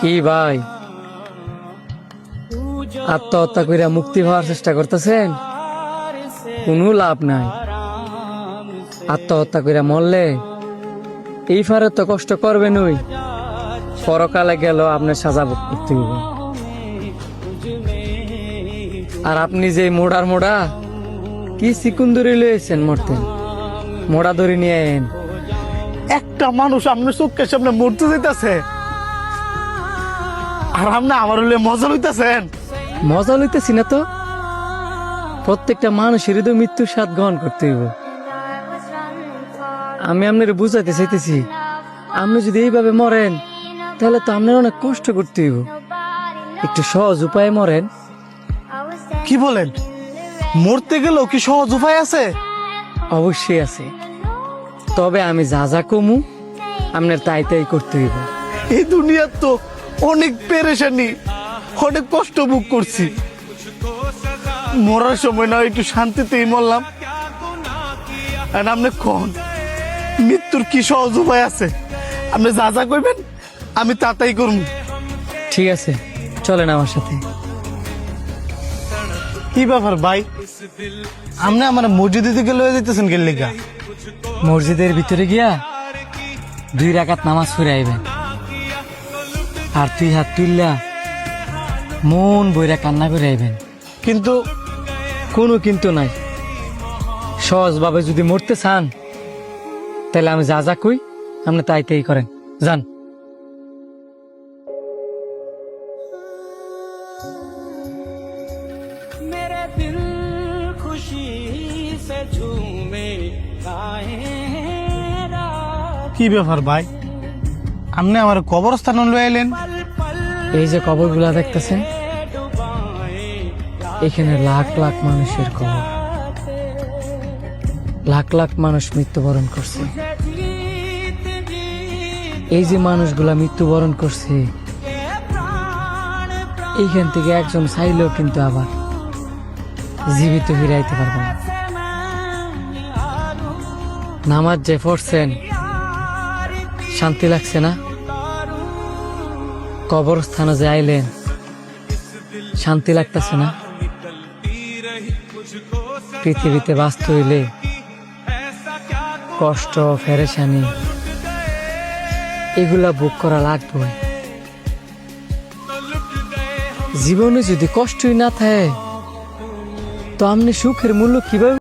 কি ভাই, আত্মহত্যা করে মুক্তি পাওয়ার চেষ্টা করতেছেন? কোনো লাভ নাই। আত্মহত্যা করে মরলে এই ফারে তো কষ্ট করবেন, ওই পরকালে গেল আপনার সাজা ভোগ করতে হবে। আর আপনি যে মোড়া কি চিকুন ধরে লয়েছেন মরতেন, মোড়া ধরে নিয়ে আইন। একটা মানুষ আপনার চোখের সামনে মরতে যেতেছে, আর আপনি আমার হলে মজা লইতেছেন। মজা লইতেছি না তো, প্রত্যেকটা মানুষেরই তো মৃত্যুর স্বাদ গ্রহণ করতে হইব। আমি আপনার বুঝাইতে চাইতেছি, আপনি যদি এইভাবে মরেন তাহলে তো আপনার অনেক কষ্ট করতে হইব। একটু সহজ উপায়ে মরেন। কি বলেন, মরতে গেলেও কি সহজ উপায় আছে? অবশ্যই আছে, তবে আমি যা যা কমু আপনার তাই তাই করতে হইব। এই দুনিয়ার তো অনেক পেরেশানি, অনেক কষ্ট ভোগ করছি। মরার সময় না একটু শান্তিতেই মরলাম। আর আপনি কোন মৃত্যুর কি সহজ উপায় আছে? আপনি যা যা করবেন আমি তাই করব। ঠিক আছে, চলেন আমার সাথে। কি ব্যাপার ভাই, আপনি আমার মসজিদে থেকে লয়ে যেতেছেন কে লিগা? মসজিদের ভিতরে গিয়া 2 রাকাত নামাজ পড়ে আইবেন। আর তুই হাত তুললা মন বইরা কান্না করে আইবেন। কিন্তু কোনো কিন্তু নাই, সহজভাবে যদি মরতে চান তাহলে আমি যা যা কই আপনি তাই তাই করেন। যান। मेरे दिल खुशी से झूमे কি ব্যাপার ভাই, আপনি আমার কবরস্থান লয়ে এলেন? এই যে কবরগুলা দেখতেছেন, এখানে লাখ লাখ মানুষের কবর। লাখ লাখ মানুষ মৃত্যুবরণ করছে। এই যে মানুষগুলা মৃত্যুবরণ করছে, এইখান থেকে একজন চাইলেও কিন্তু আবার জীবিত ফিরাইতে পারবে না। নামাজ যে পড়ছেন শান্তি লাগছে না? কবরস্থানে যে আইলেন শান্তি লাগতেছে না? পৃথিবীতে বাঁচতে হইলে কষ্ট, পেরেশানি এগুলা ভোগ করা লাগবে। জীবনে যদি কষ্টই না থাকে তো আপনি সুখের মূল্য কিভাবে